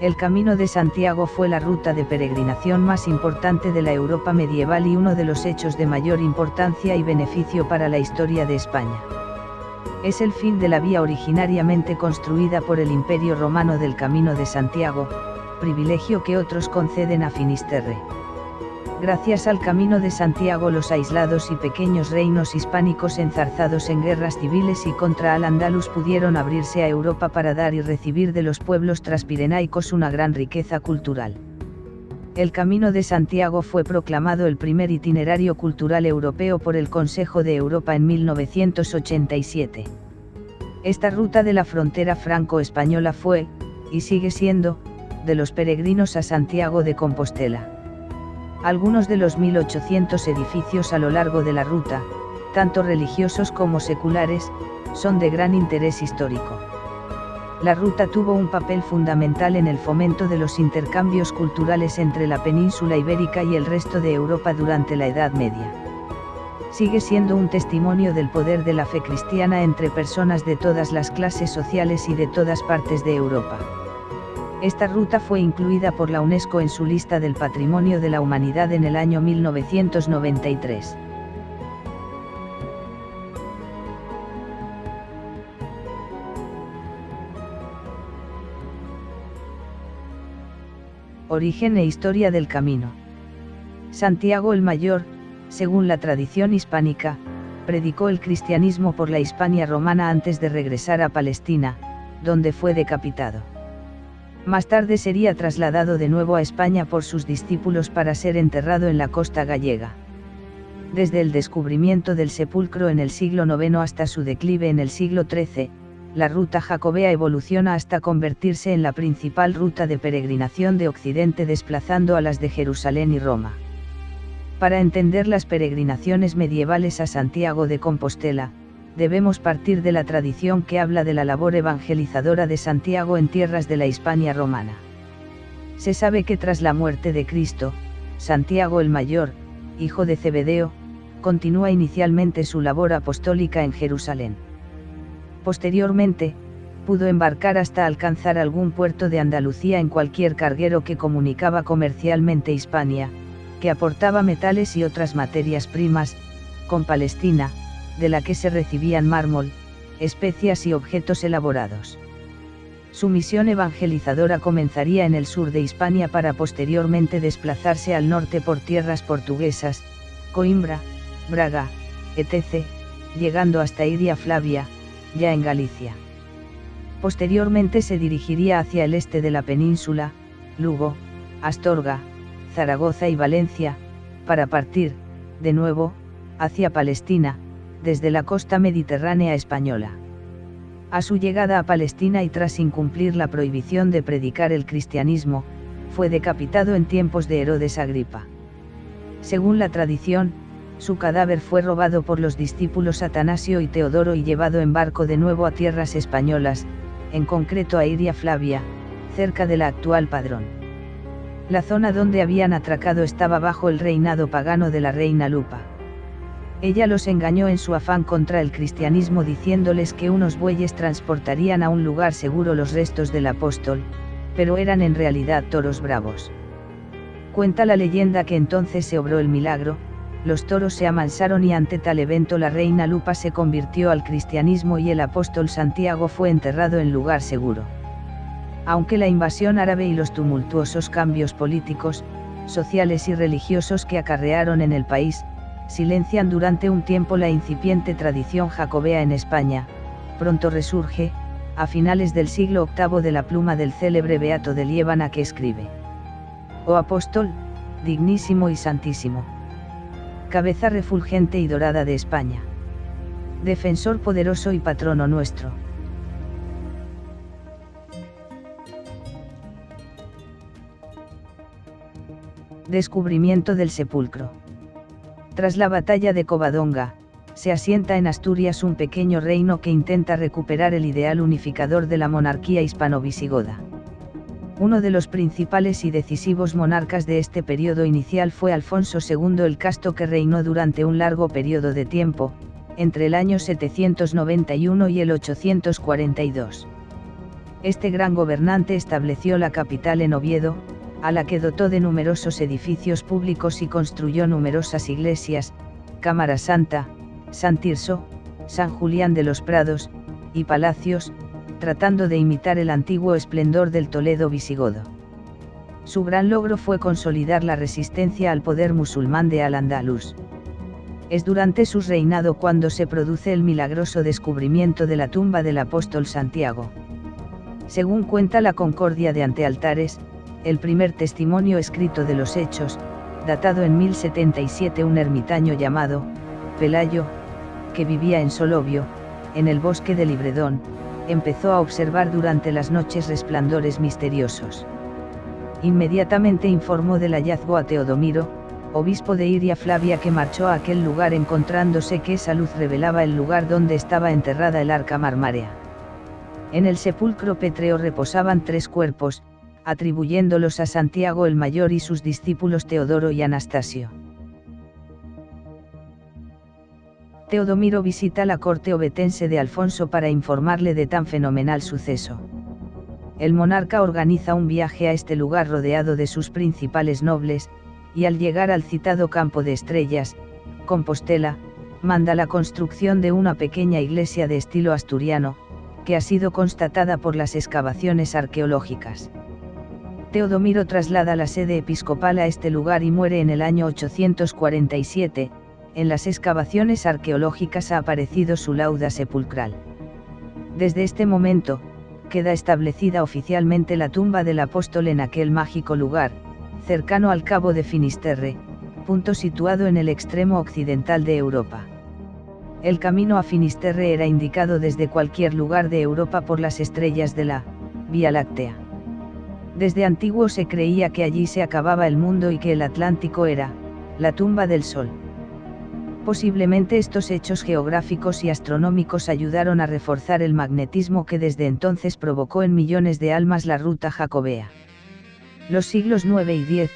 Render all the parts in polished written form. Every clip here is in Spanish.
El Camino de Santiago fue la ruta de peregrinación más importante de la Europa medieval y uno de los hechos de mayor importancia y beneficio para la historia de España. Es el fin de la vía originariamente construida por el Imperio Romano del Camino de Santiago, privilegio que otros conceden a Finisterre. Gracias al Camino de Santiago los aislados y pequeños reinos hispánicos enzarzados en guerras civiles y contra Al-Ándalus pudieron abrirse a Europa para dar y recibir de los pueblos transpirenaicos una gran riqueza cultural. El Camino de Santiago fue proclamado el primer itinerario cultural europeo por el Consejo de Europa en 1987. Esta ruta de la frontera franco-española fue, y sigue siendo, de los peregrinos a Santiago de Compostela. Algunos de los 1800 edificios a lo largo de la ruta, tanto religiosos como seculares, son de gran interés histórico. La ruta tuvo un papel fundamental en el fomento de los intercambios culturales entre la península ibérica y el resto de Europa durante la Edad Media. Sigue siendo un testimonio del poder de la fe cristiana entre personas de todas las clases sociales y de todas partes de Europa. Esta ruta fue incluida por la UNESCO en su lista del Patrimonio de la Humanidad en el año 1993. Origen e historia del camino. Santiago el Mayor, según la tradición hispánica, predicó el cristianismo por la Hispania romana antes de regresar a Palestina, donde fue decapitado. Más tarde sería trasladado de nuevo a España por sus discípulos para ser enterrado en la costa gallega. Desde el descubrimiento del sepulcro en el siglo IX hasta su declive en el siglo XIII, la ruta jacobea evoluciona hasta convertirse en la principal ruta de peregrinación de Occidente desplazando a las de Jerusalén y Roma. Para entender las peregrinaciones medievales a Santiago de Compostela, debemos partir de la tradición que habla de la labor evangelizadora de Santiago en tierras de la Hispania romana. Se sabe que tras la muerte de Cristo, Santiago el Mayor, hijo de Zebedeo, continúa inicialmente su labor apostólica en Jerusalén. Posteriormente, pudo embarcar hasta alcanzar algún puerto de Andalucía en cualquier carguero que comunicaba comercialmente Hispania, que aportaba metales y otras materias primas, con Palestina, de la que se recibían mármol, especias y objetos elaborados. Su misión evangelizadora comenzaría en el sur de Hispania para posteriormente desplazarse al norte por tierras portuguesas, Coimbra, Braga, etc., llegando hasta Iria Flavia, ya en Galicia. Posteriormente se dirigiría hacia el este de la península, Lugo, Astorga, Zaragoza y Valencia, para partir, de nuevo, hacia Palestina, desde la costa mediterránea española. A su llegada a Palestina y tras incumplir la prohibición de predicar el cristianismo, fue decapitado en tiempos de Herodes Agripa. Según la tradición, su cadáver fue robado por los discípulos Atanasio y Teodoro y llevado en barco de nuevo a tierras españolas, en concreto a Iria Flavia, cerca de la actual Padrón. La zona donde habían atracado estaba bajo el reinado pagano de la reina Lupa. Ella los engañó en su afán contra el cristianismo diciéndoles que unos bueyes transportarían a un lugar seguro los restos del apóstol, pero eran en realidad toros bravos. Cuenta la leyenda que entonces se obró el milagro, los toros se amansaron y ante tal evento la reina Lupa se convirtió al cristianismo y el apóstol Santiago fue enterrado en lugar seguro. Aunque la invasión árabe y los tumultuosos cambios políticos, sociales y religiosos que acarrearon en el país, silencian durante un tiempo la incipiente tradición jacobea en España, pronto resurge, a finales del siglo VIII de la pluma del célebre Beato de Liébana que escribe: «Oh apóstol, dignísimo y santísimo, cabeza refulgente y dorada de España, defensor poderoso y patrono nuestro». Descubrimiento del sepulcro. Tras la batalla de Covadonga, se asienta en Asturias un pequeño reino que intenta recuperar el ideal unificador de la monarquía hispano-visigoda. Uno de los principales y decisivos monarcas de este periodo inicial fue Alfonso II el Casto, que reinó durante un largo periodo de tiempo, entre el año 791 y el 842. Este gran gobernante estableció la capital en Oviedo, a la que dotó de numerosos edificios públicos y construyó numerosas iglesias, Cámara Santa, San Tirso, San Julián de los Prados, y palacios, tratando de imitar el antiguo esplendor del Toledo visigodo. Su gran logro fue consolidar la resistencia al poder musulmán de Al-Ándalus. Es durante su reinado cuando se produce el milagroso descubrimiento de la tumba del apóstol Santiago. Según cuenta la Concordia de Antealtares, el primer testimonio escrito de los hechos, datado en 1077, un ermitaño llamado Pelayo, que vivía en Solovio, en el bosque de Libredón, empezó a observar durante las noches resplandores misteriosos. Inmediatamente informó del hallazgo a Teodomiro, obispo de Iria Flavia, que marchó a aquel lugar encontrándose que esa luz revelaba el lugar donde estaba enterrada el arca marmárea. En el sepulcro pétreo reposaban 3 cuerpos, atribuyéndolos a Santiago el Mayor y sus discípulos Teodoro y Anastasio. Teodomiro visita la corte ovetense de Alfonso para informarle de tan fenomenal suceso. El monarca organiza un viaje a este lugar rodeado de sus principales nobles, y al llegar al citado Campo de Estrellas, Compostela, manda la construcción de una pequeña iglesia de estilo asturiano, que ha sido constatada por las excavaciones arqueológicas. Teodomiro traslada la sede episcopal a este lugar y muere en el año 847, en las excavaciones arqueológicas ha aparecido su lauda sepulcral. Desde este momento, queda establecida oficialmente la tumba del apóstol en aquel mágico lugar, cercano al Cabo de Finisterre, punto situado en el extremo occidental de Europa. El camino a Finisterre era indicado desde cualquier lugar de Europa por las estrellas de la Vía Láctea. Desde antiguo se creía que allí se acababa el mundo y que el Atlántico era la tumba del Sol. Posiblemente estos hechos geográficos y astronómicos ayudaron a reforzar el magnetismo que desde entonces provocó en millones de almas la ruta jacobea. Los siglos IX y X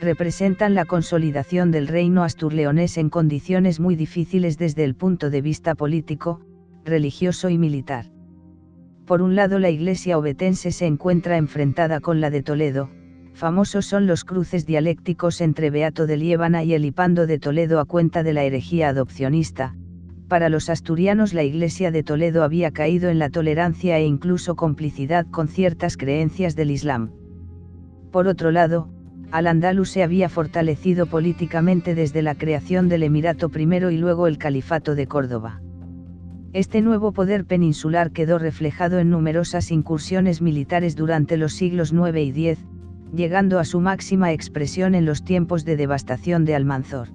representan la consolidación del reino asturleonés en condiciones muy difíciles desde el punto de vista político, religioso y militar. Por un lado, la iglesia ovetense se encuentra enfrentada con la de Toledo. Famosos son los cruces dialécticos entre Beato de Liébana y Elipando de Toledo a cuenta de la herejía adopcionista. Para los asturianos, la iglesia de Toledo había caído en la tolerancia e incluso complicidad con ciertas creencias del Islam. Por otro lado, Al-Ándalus se había fortalecido políticamente desde la creación del Emirato I y luego el Califato de Córdoba. Este nuevo poder peninsular quedó reflejado en numerosas incursiones militares durante los siglos IX y X, llegando a su máxima expresión en los tiempos de devastación de Almanzor.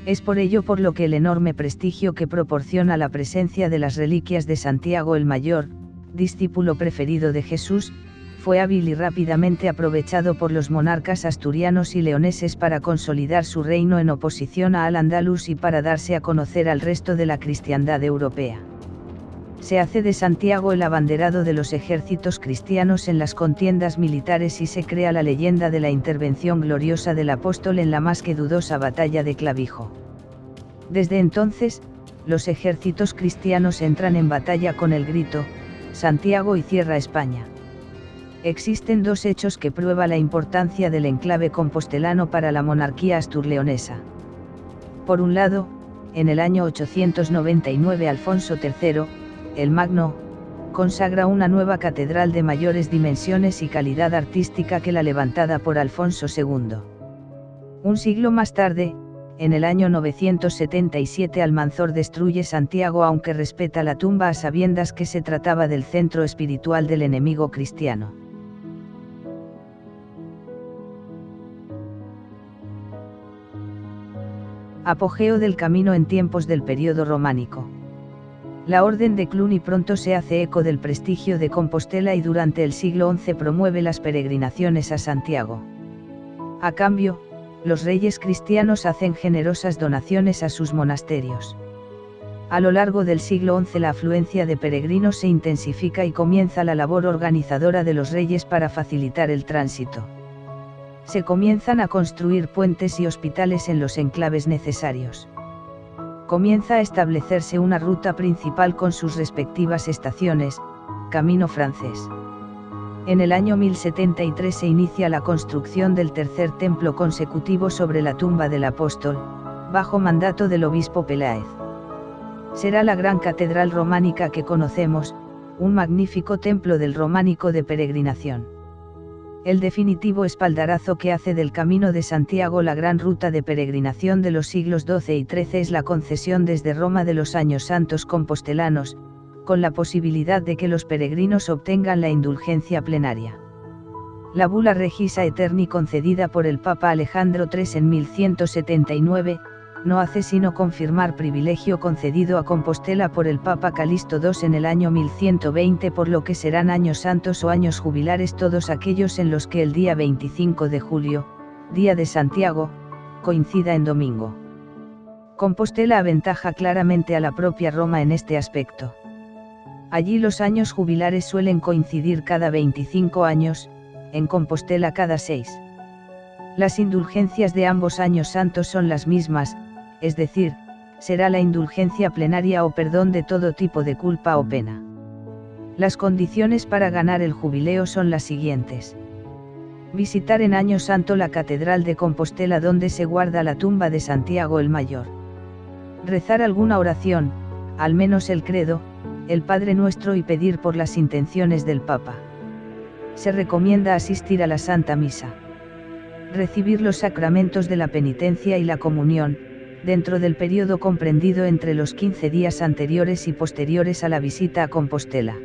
Es por ello por lo que el enorme prestigio que proporciona la presencia de las reliquias de Santiago el Mayor, discípulo preferido de Jesús, fue hábil y rápidamente aprovechado por los monarcas asturianos y leoneses para consolidar su reino en oposición a Al-Ándalus y para darse a conocer al resto de la cristiandad europea. Se hace de Santiago el abanderado de los ejércitos cristianos en las contiendas militares y se crea la leyenda de la intervención gloriosa del apóstol en la más que dudosa batalla de Clavijo. Desde entonces, los ejércitos cristianos entran en batalla con el grito, Santiago y cierra España. Existen 2 hechos que prueban la importancia del enclave compostelano para la monarquía asturleonesa. Por un lado, en el año 899 Alfonso III, el Magno, consagra una nueva catedral de mayores dimensiones y calidad artística que la levantada por Alfonso II. Un siglo más tarde, en el año 977 Almanzor destruye Santiago aunque respeta la tumba a sabiendas que se trataba del centro espiritual del enemigo cristiano. Apogeo del camino en tiempos del período románico. La Orden de Cluny pronto se hace eco del prestigio de Compostela y durante el siglo XI promueve las peregrinaciones a Santiago. A cambio, los reyes cristianos hacen generosas donaciones a sus monasterios. A lo largo del siglo XI la afluencia de peregrinos se intensifica y comienza la labor organizadora de los reyes para facilitar el tránsito. Se comienzan a construir puentes y hospitales en los enclaves necesarios. Comienza a establecerse una ruta principal con sus respectivas estaciones, camino francés. En el año 1073 se inicia la construcción del tercer templo consecutivo sobre la tumba del apóstol, bajo mandato del obispo Peláez. Será la gran catedral románica que conocemos, un magnífico templo del románico de peregrinación. El definitivo espaldarazo que hace del Camino de Santiago la gran ruta de peregrinación de los siglos XII y XIII es la concesión desde Roma de los Años Santos compostelanos, con la posibilidad de que los peregrinos obtengan la indulgencia plenaria. La bula Regis Aeterni concedida por el Papa Alejandro III en 1179, no hace sino confirmar privilegio concedido a Compostela por el Papa Calixto II en el año 1120, por lo que serán años santos o años jubilares todos aquellos en los que el día 25 de julio, día de Santiago, coincida en domingo. Compostela aventaja claramente a la propia Roma en este aspecto. Allí los años jubilares suelen coincidir cada 25 años, en Compostela cada 6. Las indulgencias de ambos años santos son las mismas, es decir, será la indulgencia plenaria o perdón de todo tipo de culpa o pena. Las condiciones para ganar el jubileo son las siguientes. Visitar en año santo la Catedral de Compostela donde se guarda la tumba de Santiago el Mayor. Rezar alguna oración, al menos el credo, el Padre Nuestro y pedir por las intenciones del Papa. Se recomienda asistir a la Santa Misa. Recibir los sacramentos de la penitencia y la comunión, dentro del periodo comprendido entre los 15 días anteriores y posteriores a la visita a Compostela.